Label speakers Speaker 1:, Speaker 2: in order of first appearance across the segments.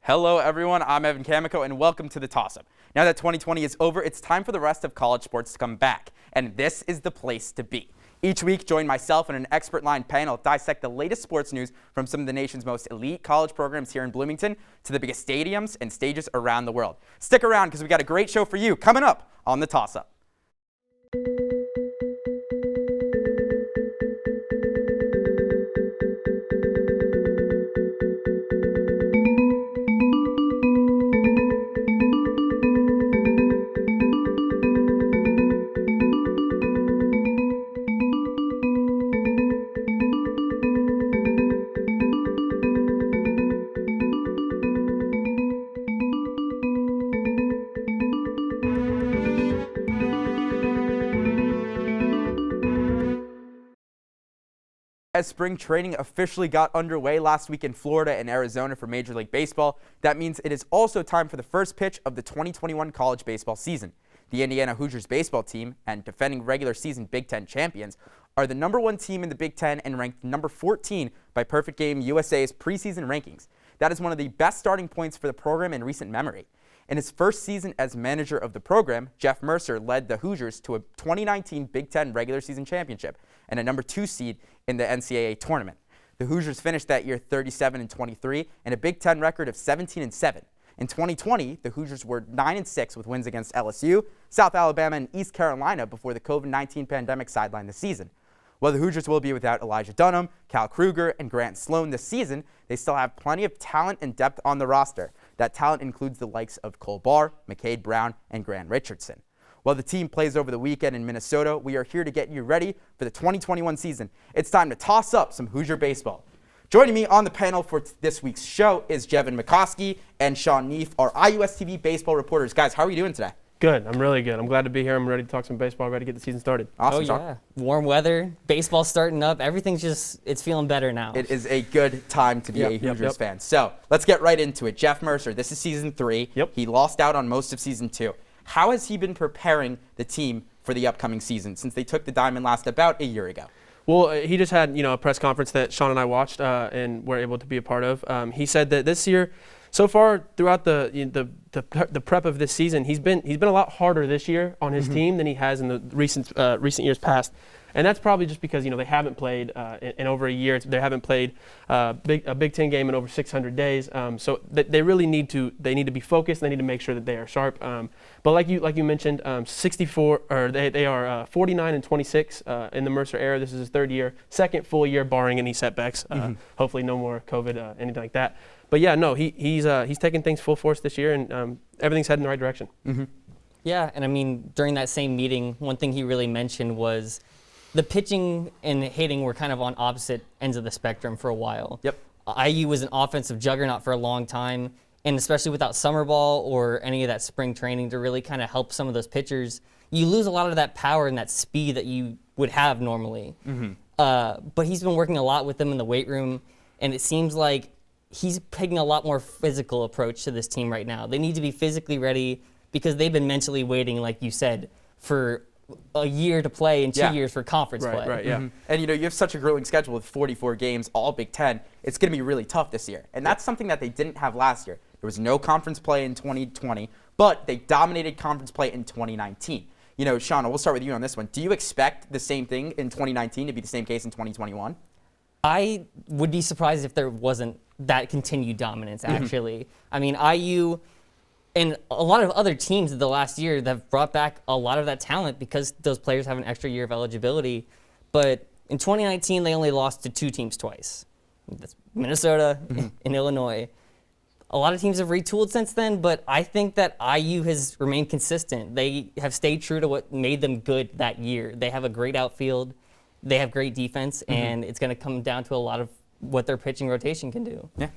Speaker 1: Hello, everyone. I'm Evan Kamikow, and welcome to the Toss-Up. Now that 2020 is over, it's time for the rest of college sports to come back, and this is the place to be. Each week, join myself and an expert-lined panel dissect the latest sports news from some of the nation's most elite college programs here in Bloomington to the biggest stadiums and stages around the world. Stick around because we got a great show for you coming up on the Toss-Up. As spring training officially got underway last week in Florida and Arizona for Major League Baseball, that means it is also time for the first pitch of the 2021 college baseball season. The Indiana Hoosiers baseball team and defending regular season Big Ten champions are the #1 team in the Big Ten and ranked number 14 by Perfect Game USA's preseason rankings. That is one of the best starting points for the program in recent memory. In his first season as manager of the program, Jeff Mercer led the Hoosiers to a 2019 Big Ten regular season championship and a #2 seed in the NCAA tournament. The Hoosiers finished that year 37-23 and a Big Ten record of 17-7. In 2020, the Hoosiers were 9-6 with wins against LSU, South Alabama, and East Carolina before the COVID-19 pandemic sidelined the season. While the Hoosiers will be without Elijah Dunham, Cal Kruger, and Grant Sloan this season, they still have plenty of talent and depth on the roster. That talent includes the likes of Cole Barr, McCade Brown, and Grant Richardson. While the team plays over the weekend in Minnesota, we are here to get you ready for the 2021 season. It's time to toss up some Hoosier baseball. Joining me on the panel for this week's show is Jevan McCoskey and Sean Nief, our IUSTV baseball reporters. Guys, how are you doing today?
Speaker 2: Good. I'm really good. I'm glad to be here. I'm ready to talk some baseball, ready to get the season started.
Speaker 1: Awesome,
Speaker 3: Oh,
Speaker 1: Sean.
Speaker 3: yeah. Warm weather, baseball starting up. Everything's it's feeling better now.
Speaker 1: It is a good time to be a Hoosiers fan. So let's get right into it. Jeff Mercer, this is season 3.
Speaker 2: Yep.
Speaker 1: He lost out on most of season 2. How has he been preparing the team for the upcoming season since they took the diamond last about a year ago?
Speaker 2: Well, he just had a press conference that Sean and I watched and were able to be a part of. He said that this year, so far throughout the prep of this season, he's been a lot harder this year on his team than he has in the recent years past. And that's probably just because they haven't played in over a year. They haven't played a Big Ten game in over 600 days. So they really need to be focused. They need to make sure that they are sharp. But like you mentioned, 64 or they are 49-26 in the Mercer era. This is his third year, second full year barring any setbacks. Hopefully no more COVID, anything like that. But yeah, no, he's taking things full force this year, and everything's heading in the right direction.
Speaker 3: Yeah, and I mean, during that same meeting, one thing he really mentioned was the pitching and hitting were kind of on opposite ends of the spectrum for a while.
Speaker 1: Yep.
Speaker 3: IU was an offensive juggernaut for a long time, and especially without summer ball or any of that spring training to really kind of help some of those pitchers, you lose a lot of that power and that speed that you would have normally. But he's been working a lot with them in the weight room, and it seems like he's taking a lot more physical approach to this team right now. They need to be physically ready because they've been mentally waiting, like you said, for a year to play and 2 years for conference play.
Speaker 2: Right, yeah.
Speaker 1: And you have such a grueling schedule with 44 games, all Big Ten. It's going to be really tough this year. And that's something that they didn't have last year. There was no conference play in 2020, but they dominated conference play in 2019. Sean, we'll start with you on this one. Do you expect the same thing in 2019 to be the same case in 2021?
Speaker 3: I would be surprised if there wasn't that continued dominance, actually. I mean, IU and a lot of other teams the last year that have brought back a lot of that talent because those players have an extra year of eligibility. But in 2019, they only lost to 2 teams twice. That's Minnesota and Illinois. A lot of teams have retooled since then, but I think that IU has remained consistent. They have stayed true to what made them good that year. They have a great outfield. They have great defense, and it's going to come down to a lot of what their pitching rotation can do.
Speaker 1: Yeah.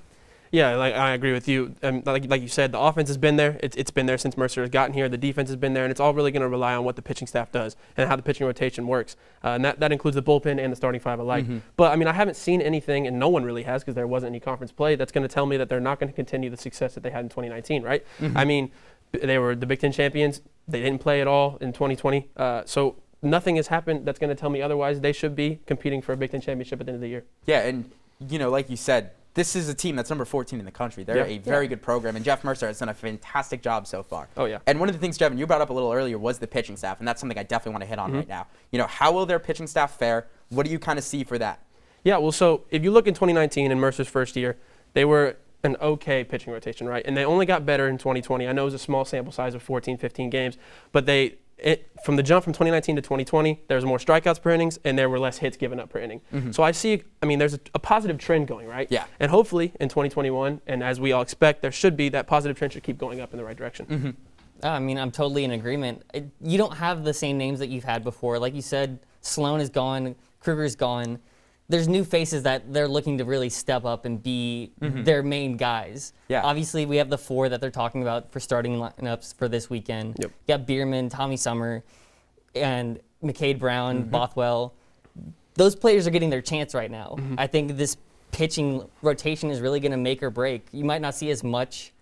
Speaker 2: Yeah, I agree with you. Like you said, the offense has been there. It's been there since Mercer has gotten here. The defense has been there, and it's all really going to rely on what the pitching staff does and how the pitching rotation works. And that includes the bullpen and the starting five alike. But, I mean, I haven't seen anything, and no one really has because there wasn't any conference play, that's going to tell me that they're not going to continue the success that they had in 2019, right? I mean, they were the Big Ten champions. They didn't play at all in 2020. So nothing has happened that's going to tell me otherwise. They should be competing for a Big Ten championship at the end of the year.
Speaker 1: Yeah, and, like you said, this is a team that's number 14 in the country. They're a very good program, and Jeff Mercer has done a fantastic job so far.
Speaker 2: Oh, yeah.
Speaker 1: And one of the things, Jevan, you brought up a little earlier was the pitching staff, and that's something I definitely want to hit on right now. You know, how will their pitching staff fare? What do you kind of see for that?
Speaker 2: Yeah, well, so if you look in 2019 in Mercer's first year, they were an okay pitching rotation, right? And they only got better in 2020. I know it was a small sample size of 14, 15 games, but from the jump from 2019 to 2020, there was more strikeouts per innings, and there were less hits given up per inning. So there's a positive trend going, right?
Speaker 1: Yeah.
Speaker 2: And hopefully in 2021, and as we all expect, there should be, that positive trend should keep going up in the right direction.
Speaker 3: I mean, I'm totally in agreement. You don't have the same names that you've had before. Like you said, Sloan is gone, Kruger's gone. There's new faces that they're looking to really step up and be their main guys.
Speaker 1: Yeah.
Speaker 3: Obviously, we have the 4 that they're talking about for starting lineups for this weekend.
Speaker 2: Yep.
Speaker 3: You got Bierman, Tommy Summer, and McCade Brown, Bothwell. Those players are getting their chance right now. I think this pitching rotation is really going to make or break. You might not see as much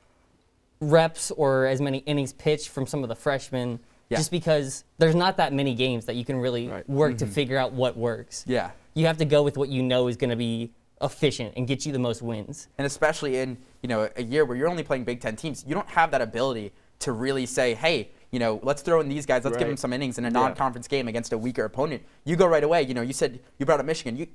Speaker 3: reps or as many innings pitched from some of the freshmen just because there's not that many games that you can really work to figure out what works.
Speaker 1: Yeah.
Speaker 3: You have to go with what you know is going to be efficient and get you the most wins.
Speaker 1: And especially in, you know, a year where you're only playing Big Ten teams, you don't have that ability to really say, hey, you know, let's throw in these guys, let's give them some innings in a non-conference game against a weaker opponent. You go right away. You know, you said you brought up Michigan.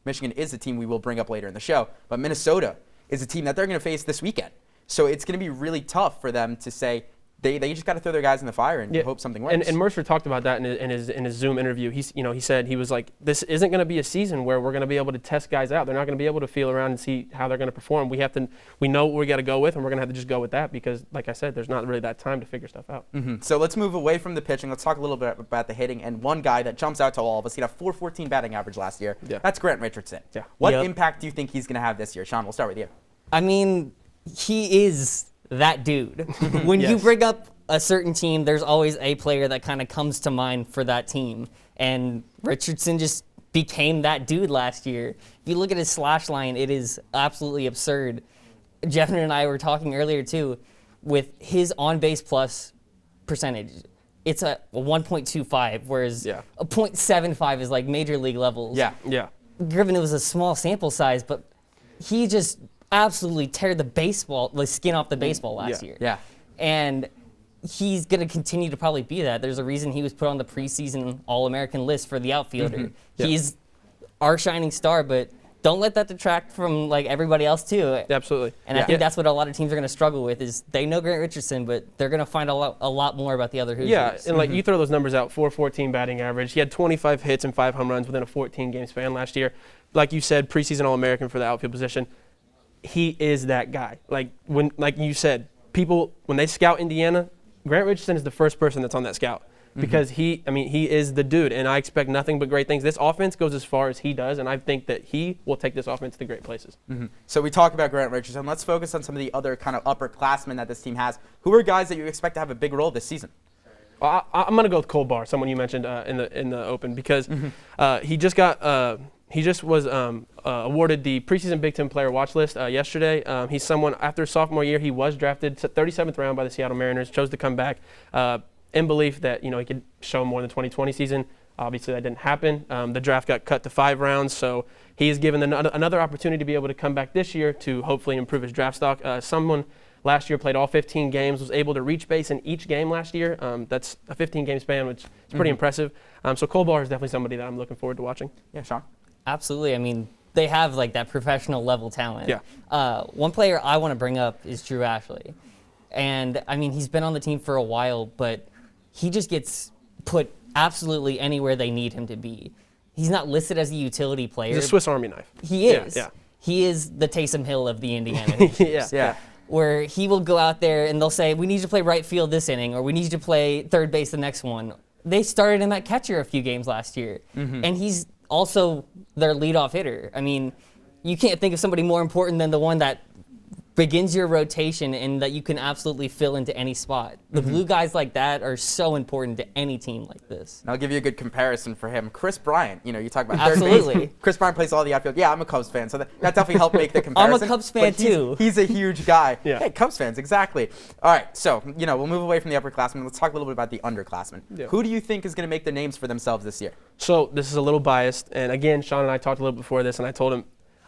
Speaker 1: Michigan is a team we will bring up later in the show, but Minnesota is a team that they're going to face this weekend. So it's going to be really tough for them to say, they just got to throw their guys in the fire and hope something works.
Speaker 2: And Mercer talked about that in his Zoom interview. He said he was like, this isn't going to be a season where we're going to be able to test guys out. They're not going to be able to feel around and see how they're going to perform. We know what we got to go with, and we're going to have to just go with that because, like I said, there's not really that time to figure stuff out.
Speaker 1: So let's move away from the pitching. Let's talk a little bit about the hitting. And one guy that jumps out to all of us, he had a .414 batting average last year.
Speaker 2: Yeah.
Speaker 1: That's Grant Richardson.
Speaker 2: Yeah.
Speaker 1: What impact do you think he's going to have this year? Sean, we'll start with you.
Speaker 3: I mean, he is that dude. When you bring up a certain team, there's always a player that kind of comes to mind for that team. And Richardson just became that dude last year. If you look at his slash line, it is absolutely absurd. Jevan and I were talking earlier, too, with his on-base plus percentage. It's a 1.25, whereas a 0.75 is like major league levels.
Speaker 2: Yeah.
Speaker 3: Given it was a small sample size, but he just absolutely teared the skin off the baseball last year.
Speaker 1: Yeah.
Speaker 3: And he's going to continue to probably be that. There's a reason he was put on the preseason All-American list for the outfielder. He's our shining star, but don't let that detract from like everybody else too.
Speaker 2: Absolutely.
Speaker 3: And I think that's what a lot of teams are going to struggle with is they know Grant Richardson, but they're going to find a lot more about the other Hoosiers.
Speaker 2: Yeah, and like you throw those numbers out, .414 batting average. He had 25 hits and 5 home runs within a 14-game span last year. Like you said, preseason All-American for the outfield position. He is that guy. Like you said, people when they scout Indiana, Grant Richardson is the first person that's on that scout because he is the dude, and I expect nothing but great things. This offense goes as far as he does, and I think that he will take this offense to great places.
Speaker 1: So we talk about Grant Richardson. Let's focus on some of the other kind of upperclassmen that this team has. Who are guys that you expect to have a big role this season?
Speaker 2: Well, I'm going to go with Cole Barr, someone you mentioned in the open, because he just was awarded the preseason Big Ten Player Watch List yesterday. He's someone, after sophomore year, he was drafted 37th round by the Seattle Mariners, chose to come back in belief that he could show more than the 2020 season. Obviously, that didn't happen. The draft got cut to 5 rounds, so he is given another opportunity to be able to come back this year to hopefully improve his draft stock. Someone last year played all 15 games, was able to reach base in each game last year. That's a 15-game span, which is pretty impressive. So Cole Barr is definitely somebody that I'm looking forward to watching.
Speaker 1: Yeah, Sean?
Speaker 3: Absolutely. I mean, they have like that professional level talent.
Speaker 2: Yeah.
Speaker 3: One player I want to bring up is Drew Ashley. And I mean, he's been on the team for a while, but he just gets put absolutely anywhere they need him to be. He's not listed as a utility player.
Speaker 2: He's a Swiss Army knife.
Speaker 3: He is.
Speaker 2: Yeah.
Speaker 3: He is the Taysom Hill of the Indiana Hoosiers.
Speaker 2: Yeah.
Speaker 3: Where he will go out there and they'll say, we need you to play right field this inning, or we need you to play third base the next one. They started him at catcher a few games last year. And he's also their leadoff hitter. I mean, you can't think of somebody more important than the one that begins your rotation and that you can absolutely fill into any spot. The blue guys like that are so important to any team like this.
Speaker 1: And I'll give you a good comparison for him. Chris Bryant, you talk about
Speaker 3: Absolutely.
Speaker 1: third base. Chris Bryant plays all the outfield. Yeah, I'm a Cubs fan, so that definitely helped make the comparison.
Speaker 3: I'm a Cubs fan too.
Speaker 1: He's a huge guy.
Speaker 2: Yeah.
Speaker 1: Hey, Cubs fans, exactly. All right, so, we'll move away from the upperclassmen. Let's talk a little bit about the underclassmen.
Speaker 2: Yeah.
Speaker 1: Who do you think is going to make the names for themselves this year?
Speaker 2: So this is a little biased, and again, Sean and I talked a little before this, and I told him,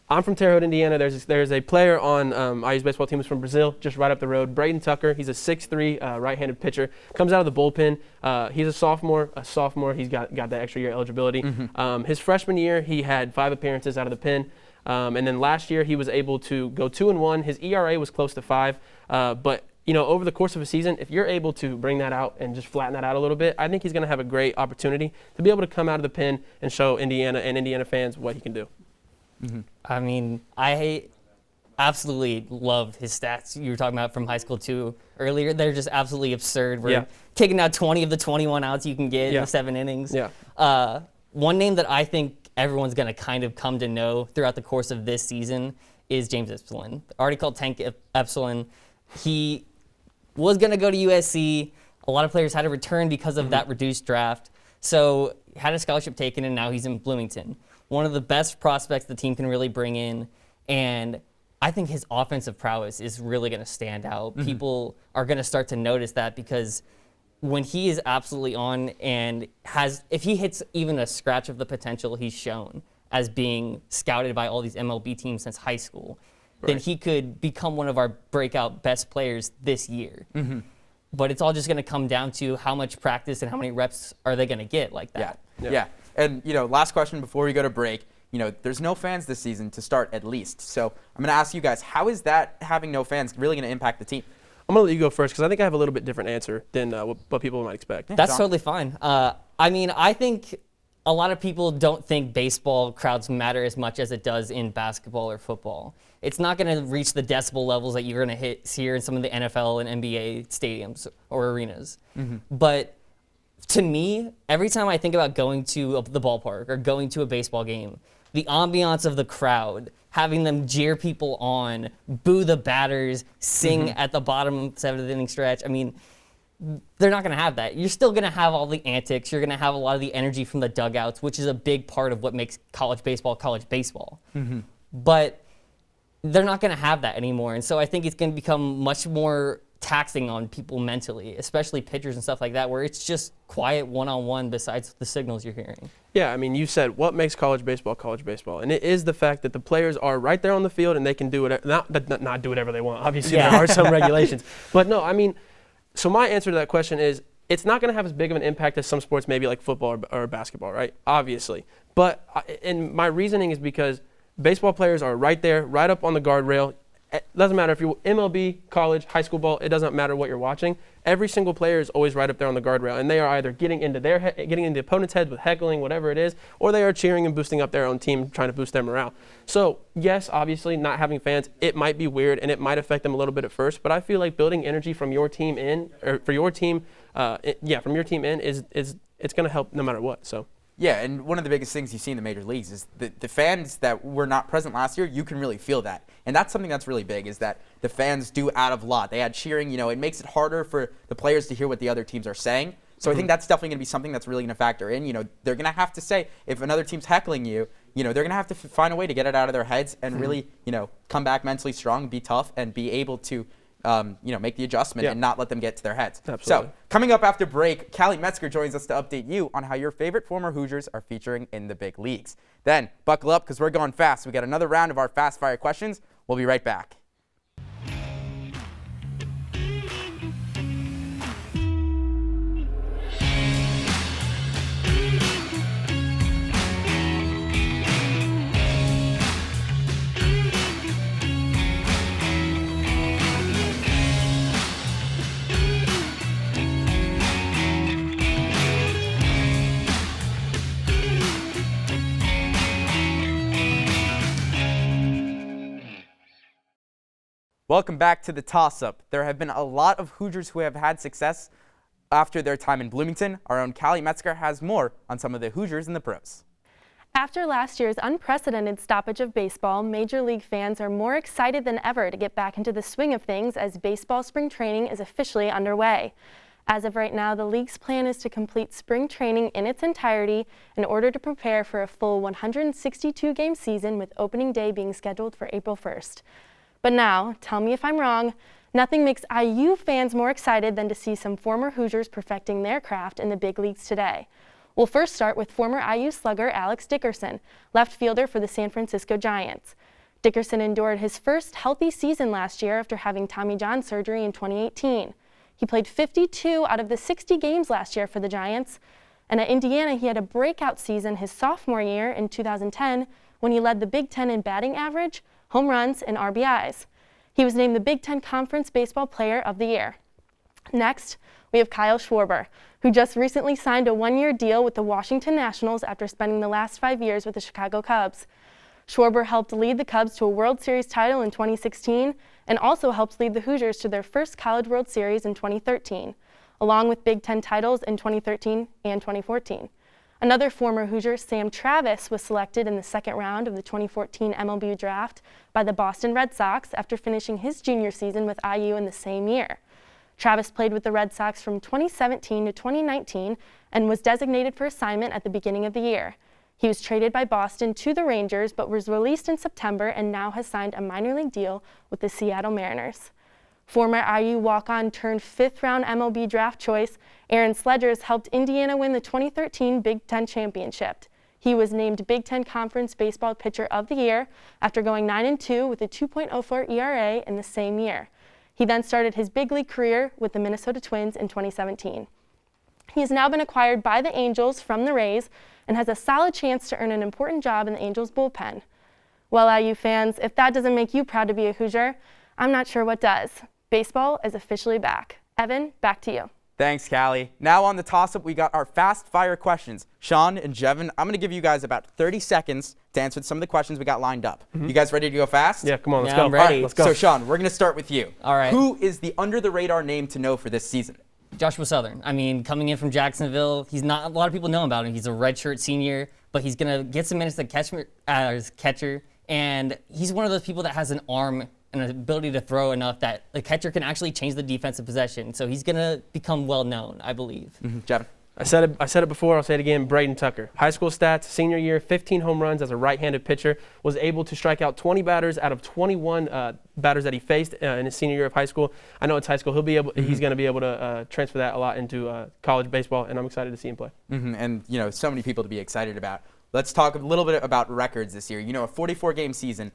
Speaker 2: I'm from Terre Haute, Indiana. There's a player on IU's baseball team who's from Brazil, just right up the road. Braden Tucker. He's a 6'3" right-handed pitcher. Comes out of the bullpen. He's a sophomore. He's got that extra year eligibility. His freshman year, he had 5 appearances out of the pen. And then last year, he was able to go 2-1. His ERA was close to 5. But over the course of a season, if you're able to bring that out and just flatten that out a little bit, I think he's going to have a great opportunity to be able to come out of the pen and show Indiana and Indiana fans what he can do.
Speaker 3: I mean, I absolutely loved his stats you were talking about from high school too earlier. They're just absolutely absurd. We're kicking out 20 of the 21 outs you can get in 7 innings. One name that I think everyone's going to kind of come to know throughout the course of this season is James Epsilon. Already called Tank Epsilon. He was going to go to USC. A lot of players had to return because of that reduced draft. So had a scholarship taken, and now he's in Bloomington. One of the best prospects the team can really bring in, and I think his offensive prowess is really going to stand out. People are going to start to notice that because when he is absolutely on and if he hits even a scratch of the potential he's shown as being scouted by all these MLB teams since high school, then he could become one of our breakout best players this year. But it's all just going to come down to how much practice and how many reps are they going to get like that.
Speaker 1: Yeah. And, last question before we go to break. There's no fans this season to start at least. So I'm going to ask you guys, how is that having no fans really going to impact the team?
Speaker 2: I'm going to let you go first because I think I have a little bit different answer than what people might expect.
Speaker 3: That's totally fine. I mean, I think a lot of people don't think baseball crowds matter as much as it does in basketball or football. It's not going to reach the decibel levels that you're going to hit here in some of the NFL and NBA stadiums or arenas. But to me, every time I think about going to the ballpark or going to a baseball game, the ambiance of the crowd, having them jeer people on, boo the batters, sing at the bottom of the 7th inning stretch, I mean, they're not going to have that. You're still going to have all the antics. You're going to have a lot of the energy from the dugouts, which is a big part of what makes college baseball. But they're not going to have that anymore. And so I think it's going to become much more taxing on people mentally, especially pitchers and stuff like that, where it's just quiet one-on-one besides the signals you're hearing.
Speaker 2: Yeah, I mean, you said what makes college baseball, and it is the fact that the players are right there on the field and they can do whatever, not do whatever they want. Obviously, there are some regulations, but no, I mean, so my answer to that question is it's not going to have as big of an impact as some sports, maybe like football or basketball, right? Obviously, but and my reasoning is because baseball players are right there, right up on the guardrail. It doesn't matter if you're MLB, college, high school ball. It doesn't matter what you're watching. Every single player is always right up there on the guardrail, and they are either getting into the opponent's head with heckling, whatever it is, or they are cheering and boosting up their own team, trying to boost their morale. So yes, obviously, not having fans, it might be weird and it might affect them a little bit at first. But I feel like building energy from your team in, or for your team, from your team in, is it's going to help no matter what. So.
Speaker 1: Yeah, and one of the biggest things you see in the major leagues is the fans that were not present last year, you can really feel that. And that's something that's really big, is that the fans do add a lot. They add cheering, it makes it harder for the players to hear what the other teams are saying. So I think that's definitely going to be something that's really going to factor in. They're going to have to say, if another team's heckling you, they're going to have to find a way to get it out of their heads and really, come back mentally strong, be tough, and be able to make the adjustment and not let them get to their heads.
Speaker 2: Absolutely.
Speaker 1: So coming up after break, Callie Metzger joins us to update you on how your favorite former Hoosiers are featuring in the big leagues. Then buckle up because we're going fast. We got another round of our fast fire questions. We'll be right back. Welcome back to the toss-up. There have been a lot of Hoosiers who have had success after their time in Bloomington. Our own Callie Metzger has more on some of the Hoosiers in the pros.
Speaker 4: After last year's unprecedented stoppage of baseball, Major League fans are more excited than ever to get back into the swing of things as baseball spring training is officially underway. As of right now, the league's plan is to complete spring training in its entirety in order to prepare for a full 162-game season, with opening day being scheduled for April 1st. But now, tell me if I'm wrong, nothing makes IU fans more excited than to see some former Hoosiers perfecting their craft in the big leagues today. We'll first start with former IU slugger Alex Dickerson, left fielder for the San Francisco Giants. Dickerson endured his first healthy season last year after having Tommy John surgery in 2018. He played 52 out of the 60 games last year for the Giants. And at Indiana, he had a breakout season his sophomore year in 2010 when he led the Big Ten in batting average, home runs, and RBIs. He was named the Big Ten Conference Baseball Player of the Year. Next, we have Kyle Schwarber, who just recently signed a one-year deal with the Washington Nationals after spending the last 5 years with the Chicago Cubs. Schwarber helped lead the Cubs to a World Series title in 2016 and also helped lead the Hoosiers to their first College World Series in 2013, along with Big Ten titles in 2013 and 2014. Another former Hoosier, Sam Travis, was selected in the second round of the 2014 MLB draft by the Boston Red Sox after finishing his junior season with IU in the same year. Travis played with the Red Sox from 2017 to 2019 and was designated for assignment at the beginning of the year. He was traded by Boston to the Rangers but was released in September and now has signed a minor league deal with the Seattle Mariners. Former IU walk-on turned fifth-round MLB draft choice, Aaron Sledgers helped Indiana win the 2013 Big Ten championship. He was named Big Ten Conference Baseball Pitcher of the Year after going 9-2 with a 2.04 ERA in the same year. He then started his big league career with the Minnesota Twins in 2017. He has now been acquired by the Angels from the Rays and has a solid chance to earn an important job in the Angels bullpen. Well, IU fans, if that doesn't make you proud to be a Hoosier, I'm not sure what does. Baseball is officially back. Evan, back to you.
Speaker 1: Thanks, Callie. Now on the toss-up, we got our fast-fire questions. Sean and Jevan, I'm going to give you guys about 30 seconds to answer some of the questions we got lined up. You guys ready to go fast?
Speaker 2: Yeah, come on, let's
Speaker 3: Yeah,
Speaker 2: go.
Speaker 3: I'm ready.
Speaker 2: All right, let's go.
Speaker 1: So, Sean, we're going to start with you.
Speaker 3: All right.
Speaker 1: Who is the under-the-radar name to know for this season?
Speaker 3: Joshua Southern. I mean, coming in from Jacksonville, he's not a lot of people know about him. He's a redshirt senior, but he's going to get some minutes as catcher, and he's one of those people that has an arm and an ability to throw enough that the catcher can actually change the defensive possession. So he's going to become well known, I believe.
Speaker 1: Jevan?
Speaker 2: I said it before, I'll say it again, Braden Tucker. High school stats, senior year, 15 home runs as a right-handed pitcher, was able to strike out 20 batters out of 21 batters that he faced in his senior year of high school. I know it's high school. He's going to be able to transfer that a lot into college baseball, and I'm excited to see him play.
Speaker 1: And, you know, so many people to be excited about. Let's talk a little bit about records this year. You know, a 44-game season.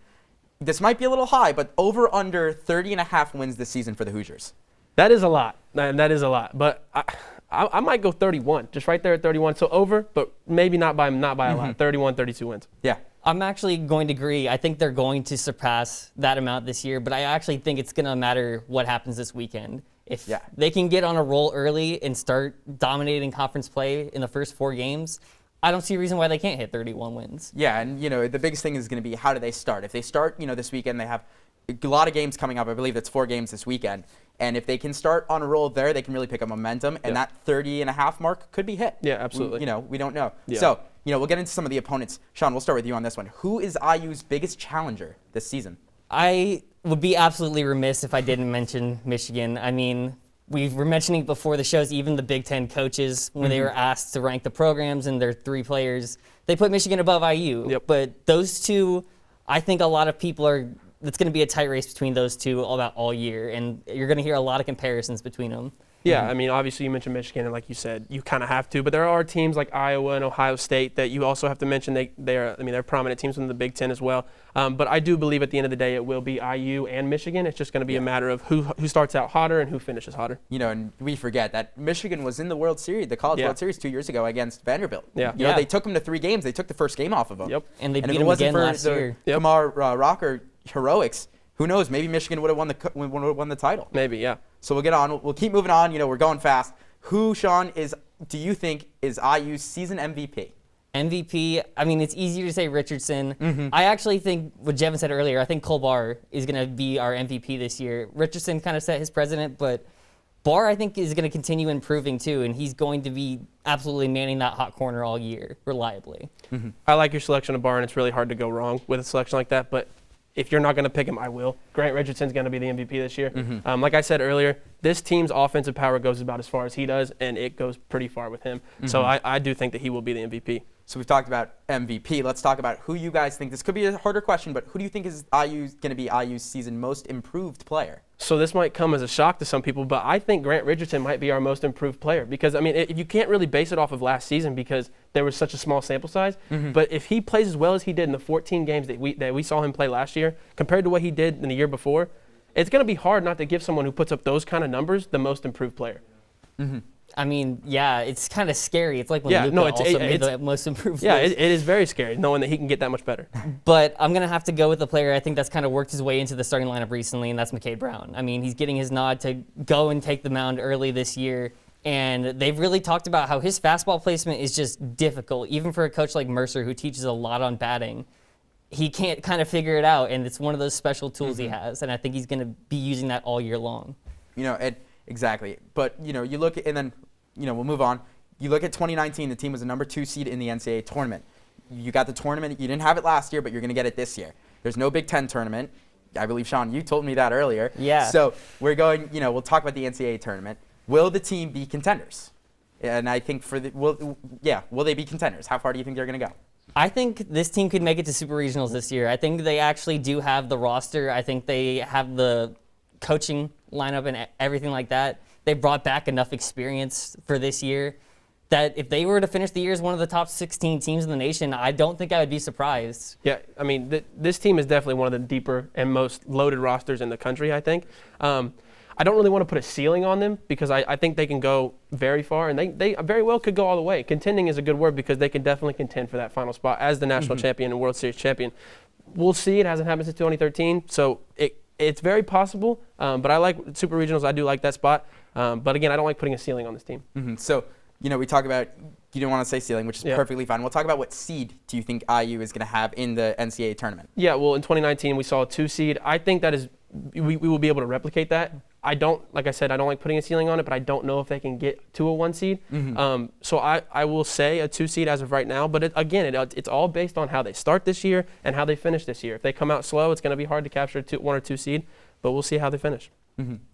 Speaker 1: This might be a little high, but over under 30.5 wins this season for the Hoosiers.
Speaker 2: That is a lot, and that is a lot. But I might go 31, just right there at 31. So over, but maybe not by a lot. 31, 32 wins.
Speaker 3: Yeah. I'm actually going to agree. I think they're going to surpass that amount this year, but I actually think it's going to matter what happens this weekend. If they can get on a roll early and start dominating conference play in the first 4 games, I don't see a reason why they can't hit 31 wins.
Speaker 1: Yeah, and, you know, the biggest thing is going to be how do they start. If they start, you know, this weekend, they have a lot of games coming up. I believe it's 4 games this weekend. And if they can start on a roll there, they can really pick up momentum, and that 30.5 mark could be hit.
Speaker 2: Yeah, absolutely.
Speaker 1: We don't know.
Speaker 2: Yeah.
Speaker 1: So, you know, we'll get into some of the opponents. Sean, we'll start with you on this one. Who is IU's biggest challenger this season?
Speaker 3: I would be absolutely remiss if I didn't mention Michigan. I mean, we were mentioning before the shows, even the Big Ten coaches, when they were asked to rank the programs and their 3 players, they put Michigan above IU.
Speaker 2: Yep.
Speaker 3: But those two, I think a lot of people it's going to be a tight race between those two all year, and you're going to hear a lot of comparisons between them.
Speaker 2: Yeah, I mean, obviously you mentioned Michigan, and like you said, you kind of have to. But there are teams like Iowa and Ohio State that you also have to mention. They're prominent teams in the Big Ten as well. But I do believe at the end of the day it will be IU and Michigan. It's just going to be a matter of who starts out hotter and who finishes hotter.
Speaker 1: You know, and we forget that Michigan was in the World Series, the College World Series 2 years ago against Vanderbilt.
Speaker 2: Yeah.
Speaker 1: You know, they took them to 3 games. They took the first game off of them.
Speaker 2: Yep.
Speaker 3: And they
Speaker 1: And
Speaker 3: beat
Speaker 1: if it
Speaker 3: them
Speaker 1: wasn't
Speaker 3: again
Speaker 1: for
Speaker 3: last
Speaker 1: the
Speaker 3: year.
Speaker 1: Kamar Rocker heroics, who knows? Maybe Michigan would have won the title.
Speaker 2: Maybe, yeah.
Speaker 1: So we'll get on. We'll keep moving on. You know, we're going fast. Who, Sean, do you think is IU's season MVP?
Speaker 3: MVP, I mean, it's easier to say Richardson. I actually think, what Jevan said earlier, I think Cole Barr is going to be our MVP this year. Richardson kind of set his precedent, but Barr, I think, is going to continue improving too, and he's going to be absolutely manning that hot corner all year, reliably.
Speaker 2: I like your selection of Barr, and it's really hard to go wrong with a selection like that, but if you're not going to pick him, I will. Grant Richardson's going to be the MVP this year. Like I said earlier, this team's offensive power goes about as far as he does, and it goes pretty far with him. So I do think that he will be the MVP.
Speaker 1: So we've talked about MVP. Let's talk about who you guys think. This could be a harder question, but who do you think is going to be IU's season most improved player?
Speaker 2: So this might come as a shock to some people, but I think Grant Richardson might be our most improved player because, I mean, you can't really base it off of last season because there was such a small sample size. But if he plays as well as he did in the 14 games that we saw him play last year compared to what he did in the year before, it's going to be hard not to give someone who puts up those kind of numbers the most improved player.
Speaker 3: I mean, yeah, it's kind of scary. It's like when Luka also made the most improved.
Speaker 2: Yeah, it is very scary knowing that he can get that much better.
Speaker 3: But I'm going to have to go with the player I think that's kind of worked his way into the starting lineup recently, and that's McCade Brown. I mean, he's getting his nod to go and take the mound early this year, and they've really talked about how his fastball placement is just difficult, even for a coach like Mercer who teaches a lot on batting. He can't kind of figure it out, and it's one of those special tools he has, and I think he's going to be using that all year long.
Speaker 1: Exactly. But, you look at, and then, we'll move on. You look at 2019, the team was a number 2 seed in the NCAA tournament. You got the tournament. You didn't have it last year, but you're going to get it this year. There's no Big Ten tournament. I believe, Sean, you told me that earlier.
Speaker 3: Yeah.
Speaker 1: So we're going, we'll talk about the NCAA tournament. Will the team be contenders? And I think will they be contenders? How far do you think they're going to go?
Speaker 3: I think this team could make it to Super Regionals this year. I think they actually do have the roster. I think they have the coaching lineup and everything like that. They brought back enough experience for this year that if they were to finish the year as one of the top 16 teams in the nation, I don't think I would be surprised.
Speaker 2: Yeah, I mean, this team is definitely one of the deeper and most loaded rosters in the country, I think. I don't really want to put a ceiling on them because I think they can go very far, and they very well could go all the way. Contending is a good word because they can definitely contend for that final spot as the national champion and World Series champion. We'll see. It hasn't happened since 2013, so it's very possible, but I like Super Regionals. I do like that spot. But again, I don't like putting a ceiling on this team.
Speaker 1: So, we talk about, you don't want to say ceiling, which is perfectly fine. We'll talk about what seed do you think IU is going to have in the NCAA tournament? Yeah,
Speaker 2: well, in 2019, we saw a 2 seed. I think that is, we will be able to replicate that. Like I said, I don't like putting a ceiling on it, but I don't know if they can get to a 1 seed. So I will say a 2 seed as of right now, but it's all based on how they start this year and how they finish this year. If they come out slow, it's going to be hard to capture a 1 or 2 seed, but we'll see how they finish.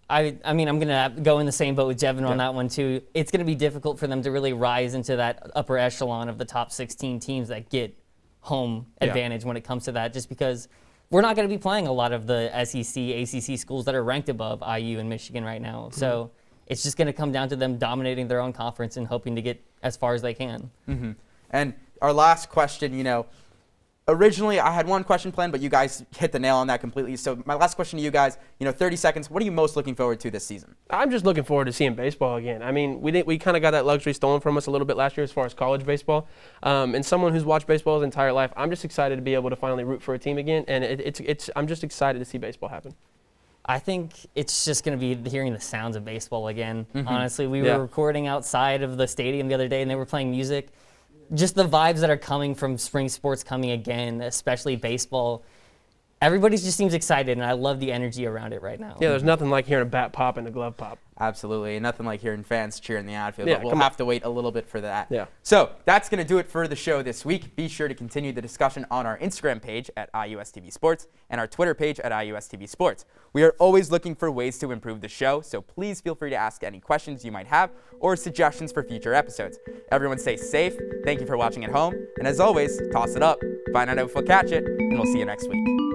Speaker 3: I mean, I'm going to go in the same boat with Jevan on that one, too. It's going to be difficult for them to really rise into that upper echelon of the top 16 teams that get home advantage when it comes to that, just because we're not going to be playing a lot of the SEC, ACC schools that are ranked above IU and Michigan right now. So it's just going to come down to them dominating their own conference and hoping to get as far as they can.
Speaker 1: And our last question, originally, I had one question planned, but you guys hit the nail on that completely. So my last question to you guys, 30 seconds, what are you most looking forward to this season?
Speaker 2: I'm just looking forward to seeing baseball again. I mean, we kind of got that luxury stolen from us a little bit last year as far as college baseball. And someone who's watched baseball his entire life, I'm just excited to be able to finally root for a team again. And I'm just excited to see baseball happen.
Speaker 3: I think it's just going to be hearing the sounds of baseball again. Honestly, we were recording outside of the stadium the other day, and they were playing music. Just the vibes that are coming from spring sports coming again, especially baseball. Everybody just seems excited, and I love the energy around it right now.
Speaker 2: Yeah, there's nothing like hearing a bat pop and a glove pop.
Speaker 1: Absolutely. Nothing like hearing fans cheer in the outfield,
Speaker 2: Yeah,
Speaker 1: but we'll have to wait a little bit for that.
Speaker 2: Yeah.
Speaker 1: So that's going to do it for the show this week. Be sure to continue the discussion on our Instagram page at IUSTV Sports and our Twitter page at IUSTV Sports. We are always looking for ways to improve the show, so please feel free to ask any questions you might have or suggestions for future episodes. Everyone stay safe. Thank you for watching at home. And as always, toss it up. Find out if we'll catch it, and we'll see you next week.